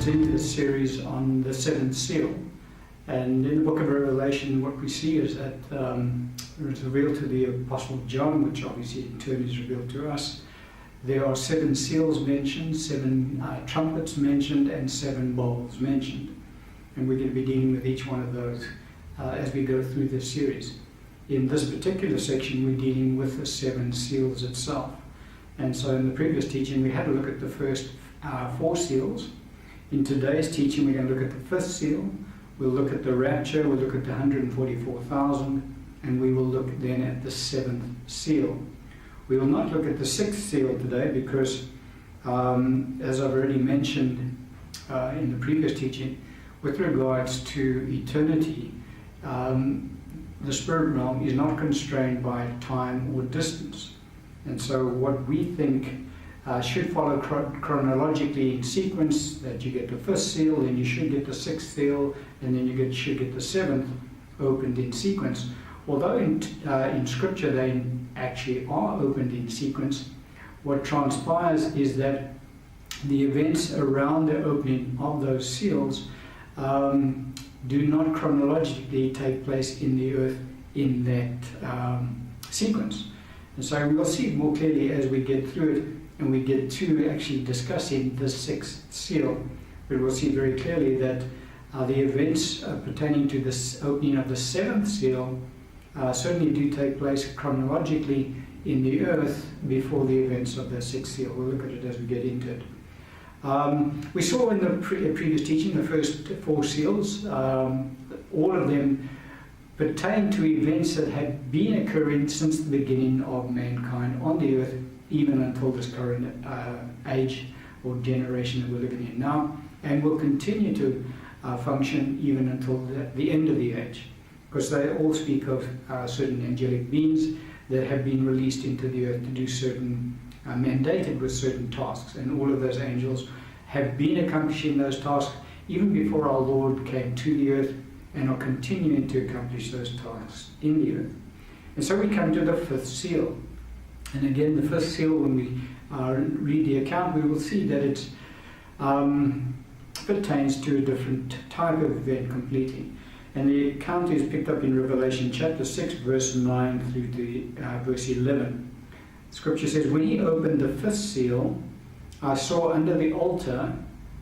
continue the series on the seventh seal. And in the book of Revelation, what we see is that it's revealed to the Apostle John, which obviously in turn is revealed to us. There are 7 seals mentioned, 7 trumpets mentioned, and 7 bowls mentioned. And we're going to be dealing with each one of those as we go through this series. In this particular section, we're dealing with the 7 seals itself. And so in the previous teaching, we had a look at the first 4 seals. In today's teaching, we're going to look at the 5th seal. We'll look at the rapture, we'll look at the 144,000, and we will look then at the 7th seal. We will not look at the 6th seal today because, as I've already mentioned in the previous teaching, with regards to eternity, the spirit realm is not constrained by time or distance. And so what we think should follow chronologically in sequence, that you get the 5th seal, then you should get the 6th seal, and then you should get the 7th opened in sequence. Although in Scripture they actually are opened in sequence, what transpires is that the events around the opening of those seals do not chronologically take place in the earth in that sequence. And so we will see it more clearly as we get through it and we get to actually discussing the 6th seal. But we'll see very clearly that the events pertaining to this opening of the 7th seal certainly do take place chronologically in the earth before the events of the 6th seal. We'll look at it as we get into it. We saw in the previous teaching the first 4 seals. All of them pertain to events that had been occurring since the beginning of mankind on the earth, even until this current age or generation that we're living in now, and will continue to function even until the end of the age, because they all speak of certain angelic beings that have been released into the earth to do certain, mandated with certain tasks, and all of those angels have been accomplishing those tasks even before our Lord came to the earth, and are continuing to accomplish those tasks in the earth. And so we come to the 5th seal. And again, the 5th seal, when we read the account, we will see that it pertains to a different type of event completely. And the account is picked up in Revelation chapter 6, verse 9 through to verse 11. Scripture says, "When he opened the 5th seal, I saw under the altar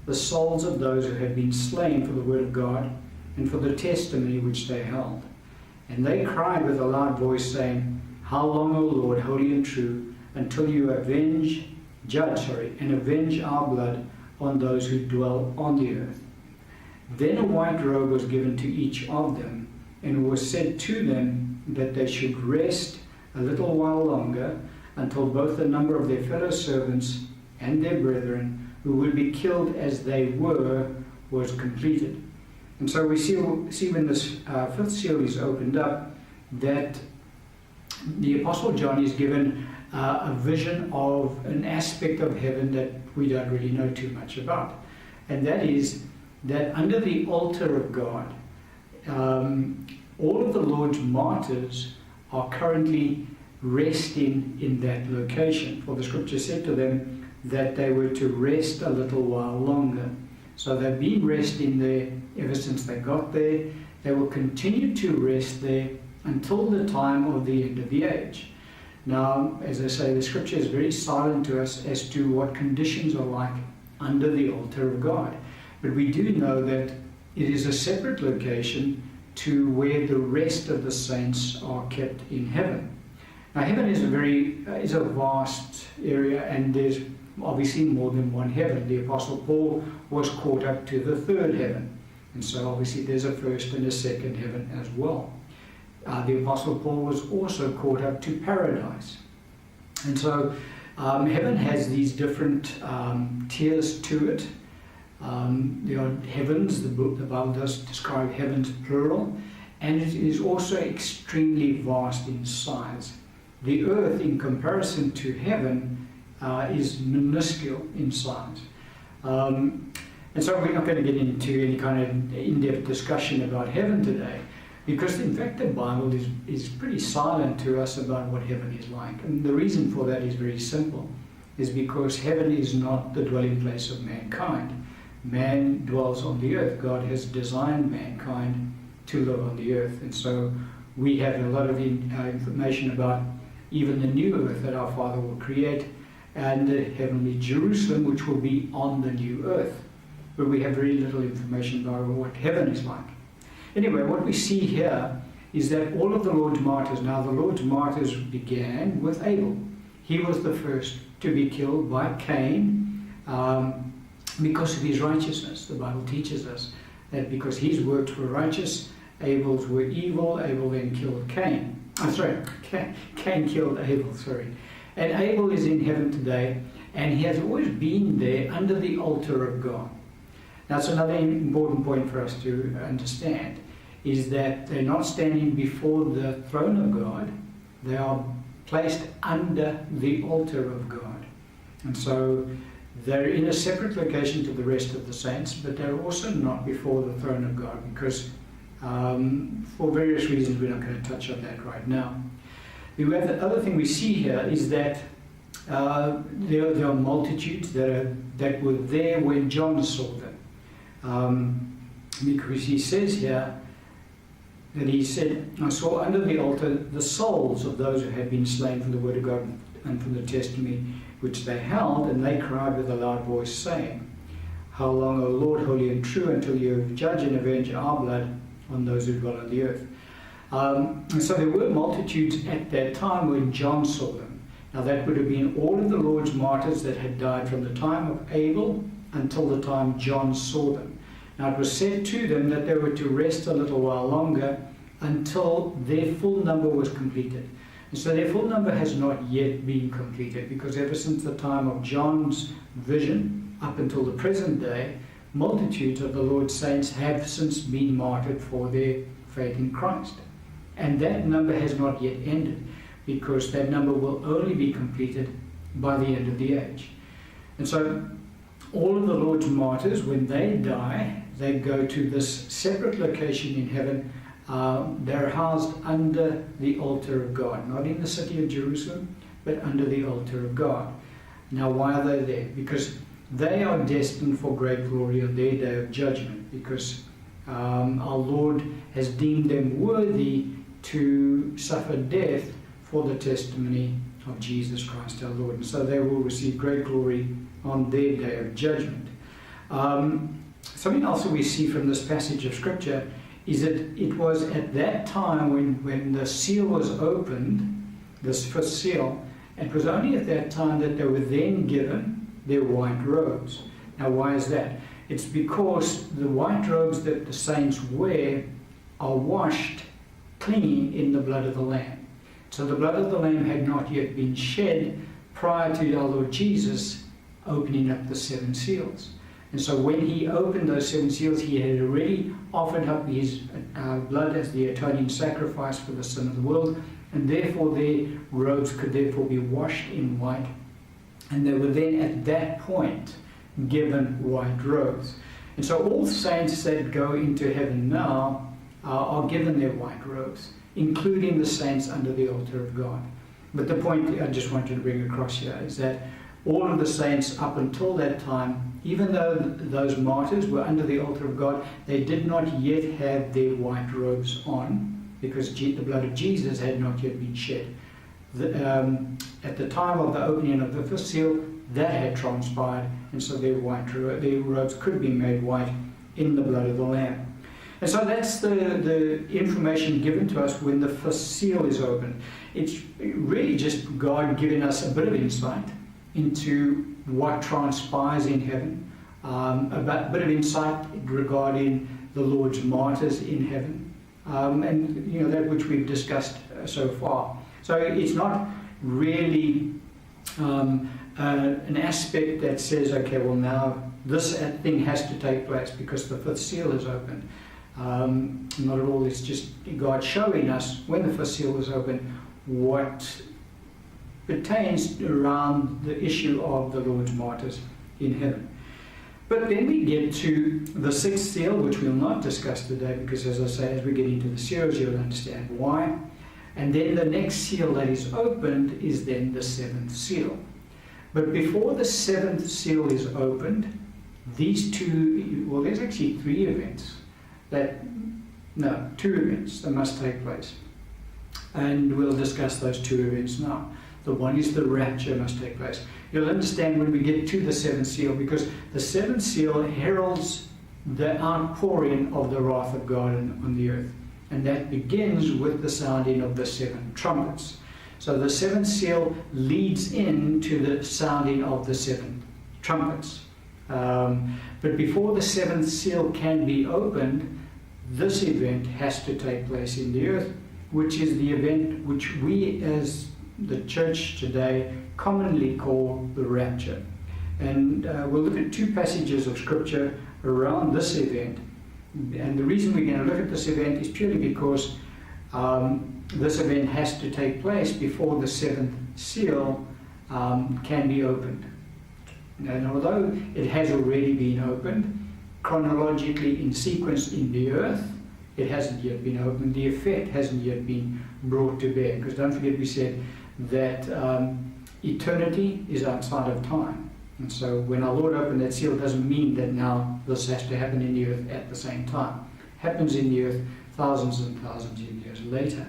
the souls of those who had been slain for the word of God and for the testimony which they held. And they cried with a loud voice, saying, How long, O Lord, holy and true, until you avenge our blood on those who dwell on the earth? Then a white robe was given to each of them, and it was said to them that they should rest a little while longer, until both the number of their fellow servants and their brethren, who would be killed as they were, was completed." And so we see when this 5th seal is opened up, that the Apostle John is given a vision of an aspect of heaven that we don't really know too much about. And that is that under the altar of God, all of the Lord's martyrs are currently resting in that location. For the Scripture said to them that they were to rest a little while longer. So they've been resting there ever since they got there. They will continue to rest there until the time of the end of the age. Now, as I say, the Scripture is very silent to us as to what conditions are like under the altar of God. But we do know that it is a separate location to where the rest of the saints are kept in heaven. Now, heaven is a vast area, and there's obviously more than one heaven. The Apostle Paul was caught up to the 3rd heaven, and so obviously there's a 1st and a 2nd heaven as well. The Apostle Paul was also caught up to paradise. And so heaven has these different tiers to it. There are heavens, the Bible does describe heavens plural, and it is also extremely vast in size. The earth, in comparison to heaven, is minuscule in size. And so we're not going to get into any kind of in-depth discussion about heaven today, because in fact the Bible is pretty silent to us about what heaven is like. And the reason for that is very simple, is because heaven is not the dwelling place of mankind. man dwells on the earth. God has designed mankind to live on the earth. And so we have a lot of information about even the new earth that our Father will create, and the heavenly Jerusalem, which will be on the new earth. But we have very little information about what heaven is like. Anyway, what we see here is that all of the Lord's martyrs, now the Lord's martyrs began with Abel. He was the first to be killed by Cain because of his righteousness. The Bible teaches us that because his works were righteous, Abel's were evil. Abel then killed Cain. Cain killed Abel, And Abel is in heaven today, and he has always been there under the altar of God. That's another important point for us to understand, is that they're not standing before the throne of God. They are placed under the altar of God. And so they're in a separate location to the rest of the saints, but they're also not before the throne of God, because for various reasons we're not going to touch on that right now. The other thing we see here is that there are multitudes that were there when John saw them. Because he says here that he said, I saw under the altar the souls of those who had been slain for the word of God and for the testimony which they held, and they cried with a loud voice, saying, How long, O Lord, holy and true, until you judge and avenge our blood on those who dwell on the earth? And so there were multitudes at that time when John saw them. Now that would have been all of the Lord's martyrs that had died from the time of Abel until the time John saw them. Now it was said to them that they were to rest a little while longer until their full number was completed. And so their full number has not yet been completed, because ever since the time of John's vision up until the present day, multitudes of the Lord's saints have since been martyred for their faith in Christ. And that number has not yet ended, because that number will only be completed by the end of the age. And so all of the Lord's martyrs, when they die, they go to this separate location in heaven. They're housed under the altar of God, not in the city of Jerusalem, but under the altar of God. Now, why are they there? Because they are destined for great glory on their day of judgment, because our Lord has deemed them worthy to suffer death for the testimony of Jesus Christ our Lord. And so they will receive great glory on their day of judgment. Something else that we see from this passage of Scripture is that it was at that time when the seal was opened, this first seal, it was only at that time that they were then given their white robes. Now why is that? It's because the white robes that the saints wear are washed clean in the blood of the Lamb. So the blood of the Lamb had not yet been shed prior to our Lord Jesus opening up the seven seals. And so when he opened those seven seals, he had already offered up his blood as the atoning sacrifice for the sin of the world, and therefore their robes could therefore be washed in white. And they were then at that point given white robes. And so all saints that go into heaven now are given their white robes, including the saints under the altar of God. But the point I just wanted to bring across here is that all of the saints up until that time, even though those martyrs were under the altar of God, they did not yet have their white robes on, because the blood of Jesus had not yet been shed. At the time of the opening of the first seal, that had transpired, and so their robes could be made white in the blood of the Lamb. And so that's the information given to us when the first seal is opened. It's really just God giving us a bit of insight into what transpires in heaven, a bit of insight regarding the Lord's martyrs in heaven, and that which we've discussed so far. So it's not really an aspect that says, okay, well now this thing has to take place because the fifth seal is opened. Not at all. It's just God showing us when the first seal was opened what pertains around the issue of the Lord's martyrs in heaven. But then we get to the sixth seal, which we'll not discuss today, because as I say, as we get into the seals, you'll understand why. And then the next seal that is opened is then the seventh seal. But before the seventh seal is opened, these two, well, there's actually three events two events that must take place. And we'll discuss those two events now. The one is the rapture must take place. You'll understand when we get to the seventh seal, because the seventh seal heralds the outpouring of the wrath of God on the earth. And that begins with the sounding of the seven trumpets. So the seventh seal leads into the sounding of the seven trumpets. But before the seventh seal can be opened, this event has to take place in the earth, which is the event which we as the church today commonly call the rapture. And we'll look at two passages of scripture around this event. And the reason we're going to look at this event is purely because this event has to take place before the seventh seal can be opened. And although it has already been opened, chronologically in sequence in the earth, it hasn't yet been opened. The effect hasn't yet been brought to bear. Because don't forget we said that eternity is outside of time. And so when our Lord opened that seal, it doesn't mean that now this has to happen in the earth at the same time. It happens in the earth thousands and thousands of years later.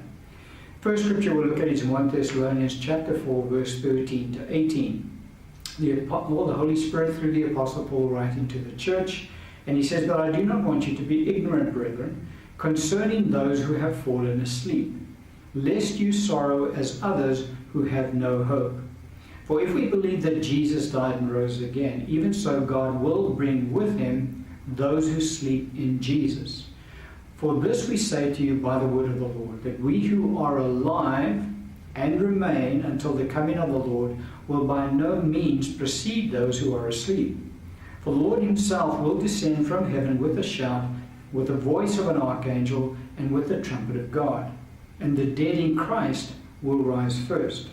First scripture we'll look at is in 1 Thessalonians chapter 4, verse 13 to 18. The Holy Spirit through the Apostle Paul writing to the church, and he says, "But I do not want you to be ignorant, brethren, concerning those who have fallen asleep, lest you sorrow as others who have no hope. For if we believe that Jesus died and rose again, even so God will bring with him those who sleep in Jesus. For this we say to you by the word of the Lord, that we who are alive and remain until the coming of the Lord will by no means precede those who are asleep. For the Lord himself will descend from heaven with a shout, with the voice of an archangel, and with the trumpet of God. And the dead in Christ will rise first.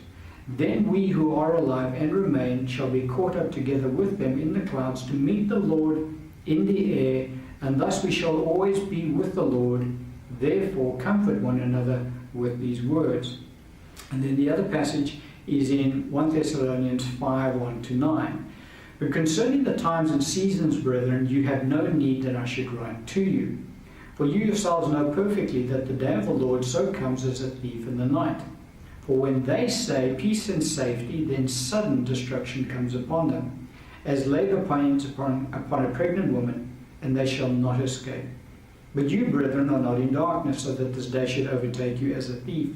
Then we who are alive and remain shall be caught up together with them in the clouds to meet the Lord in the air, and thus we shall always be with the Lord. Therefore comfort one another with these words." And then the other passage is in 1 Thessalonians 5, 1-9. "But concerning the times and seasons, brethren, you have no need that I should write to you. For you yourselves know perfectly that the day of the Lord so comes as a thief in the night. For when they say peace and safety, then sudden destruction comes upon them, as labor pains upon a pregnant woman, and they shall not escape. But you, brethren, are not in darkness, so that this day should overtake you as a thief.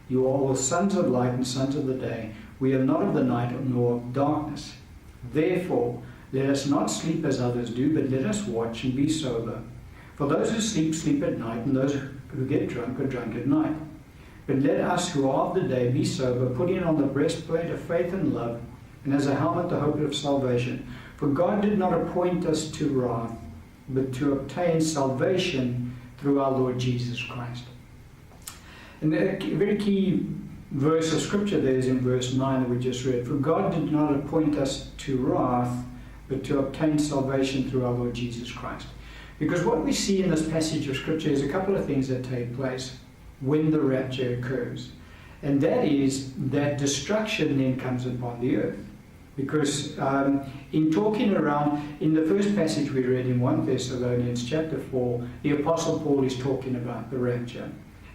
You are all sons of light and sons of the day. We are not of the night nor of darkness. Therefore, let us not sleep as others do, but let us watch and be sober. For those who sleep, sleep at night, and those who get drunk are drunk at night. But let us who are of the day be sober, putting on the breastplate of faith and love, and as a helmet the hope of salvation. For God did not appoint us to wrath, but to obtain salvation through our Lord Jesus Christ." And a very key verse of scripture there is in verse 9 that we just read. "For God did not appoint us to wrath, but to obtain salvation through our Lord Jesus Christ." Because what we see in this passage of scripture is a couple of things that take place when the rapture occurs. And that is that destruction then comes upon the earth. Because in talking around, in the first passage we read in 1 Thessalonians chapter 4, the Apostle Paul is talking about the rapture.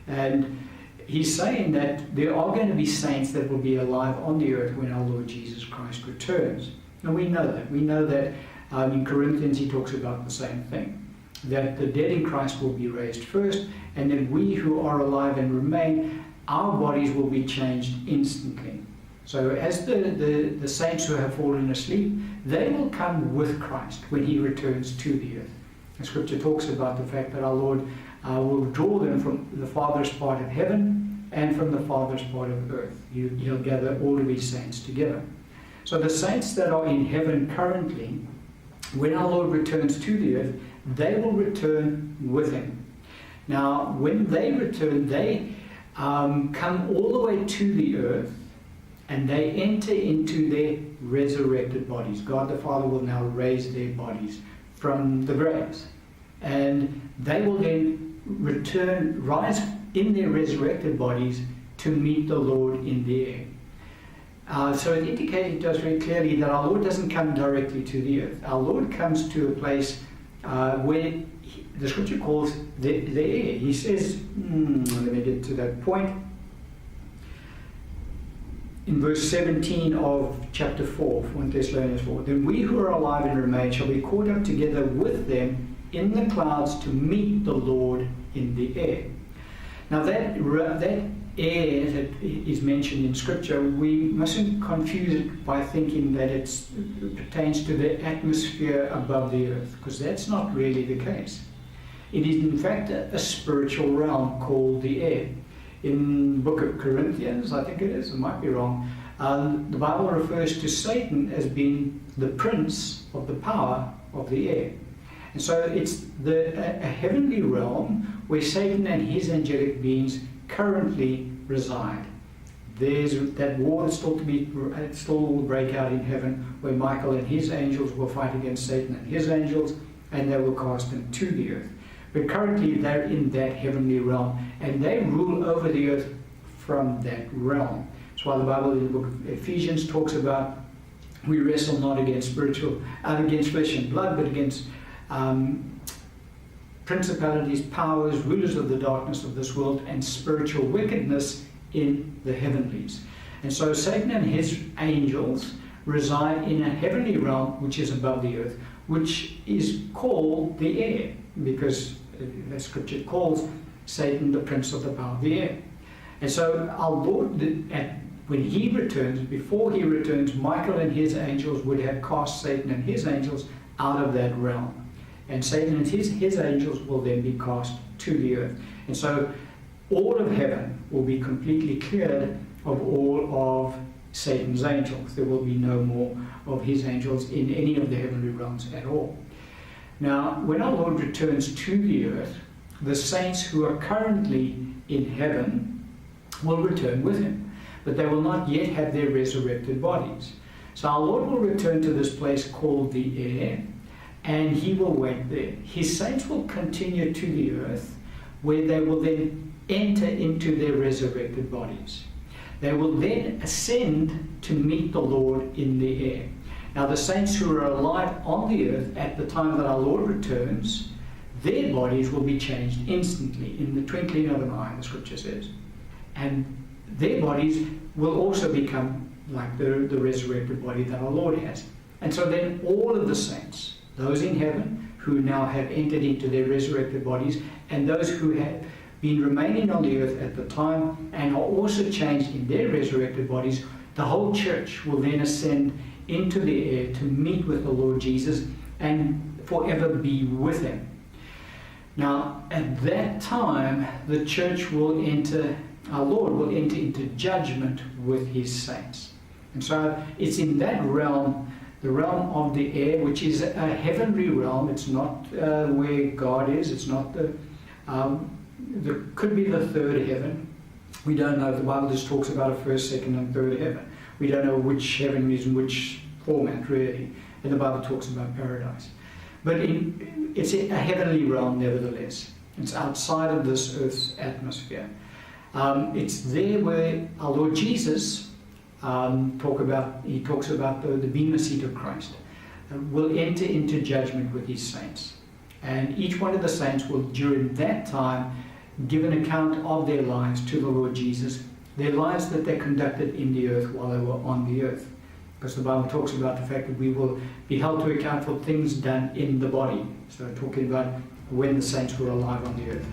And he's saying that there are going to be saints that will be alive on the earth when our Lord Jesus Christ returns. And we know that. We know that in Corinthians he talks about the same thing. That the dead in Christ will be raised first, and that we who are alive and remain, our bodies will be changed instantly. So as the saints who have fallen asleep, they will come with Christ when he returns to the earth. The scripture talks about the fact that our Lord will draw them from the farthest part of heaven and from the farthest part of earth. He'll gather all of his saints together. So the saints that are in heaven currently, when our Lord returns to the earth, they will return with him. Now, when they return, they come all the way to the earth, and they enter into their resurrected bodies. God the Father will now raise their bodies from the graves. And they will then rise in their resurrected bodies to meet the Lord in the air. So it does very clearly that our Lord doesn't come directly to the earth. Our Lord comes to a place where the scripture calls the air. He says, let me get to that point. In verse 17 of chapter 4, 1 Thessalonians 4, then we who are alive and remain shall be caught up together with them in the clouds to meet the Lord in the air. Now that air that is mentioned in scripture, we mustn't confuse it by thinking that it pertains to the atmosphere above the earth, because that's not really the case. It is in fact a spiritual realm called the air. In the book of Corinthians, I think it is, I might be wrong, the Bible refers to Satan as being the prince of the power of the air. And so it's a heavenly realm where Satan and his angelic beings currently reside. There's that war that's still will break out in heaven, where Michael and his angels will fight against Satan and his angels, and they will cast them to the earth. But currently they're in that heavenly realm, and they rule over the earth from that realm. That's why the Bible in the book of Ephesians talks about we wrestle not against flesh and blood, but against principalities, powers, rulers of the darkness of this world, and spiritual wickedness in the heavenlies. And so Satan and his angels reside in a heavenly realm which is above the earth, which is called the air, because the scripture calls Satan the prince of the power of the air. And so our Lord, when he returns, before he returns, Michael and his angels would have cast Satan and his angels out of that realm. And Satan and his angels will then be cast to the earth. And so all of heaven will be completely cleared of all of Satan's angels. There will be no more of his angels in any of the heavenly realms at all. Now, when our Lord returns to the earth, the saints who are currently in heaven will return with him, but they will not yet have their resurrected bodies. So our Lord will return to this place called the air, and he will wait there. His saints will continue to the earth, where they will then enter into their resurrected bodies. They will then ascend to meet the Lord in the air. Now the saints who are alive on the earth at the time that our Lord returns, their bodies will be changed instantly, in the twinkling of an eye, the scripture says. And their bodies will also become like the resurrected body that our Lord has. And so then all of the saints, those in heaven who now have entered into their resurrected bodies, and those who have been remaining on the earth at the time and are also changed in their resurrected bodies, the whole church will then ascend into the air to meet with the Lord Jesus and forever be with him. Now, at that time, the church will enter, our Lord will enter into judgment with his saints. And so it's in that realm, the realm of the air, which is a heavenly realm. It's not where God is. It's not could be the third heaven. We don't know. The Bible just talks about a first, second, and third heaven. We don't know which heaven is in which format, really. And the Bible talks about paradise. But it's a heavenly realm, nevertheless. It's outside of this earth's atmosphere. It's there where our Lord Jesus talks about the bema seat of Christ. Will enter into judgment with his saints. And each one of the saints will, during that time, give an account of their lives to the Lord Jesus, their lives that they conducted in the earth while they were on the earth. Because the Bible talks about the fact that we will be held to account for things done in the body. So talking about when the saints were alive on the earth.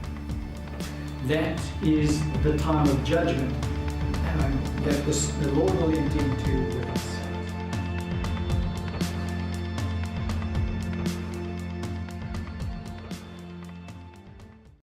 That is the time of judgment that the Lord will enter into with us.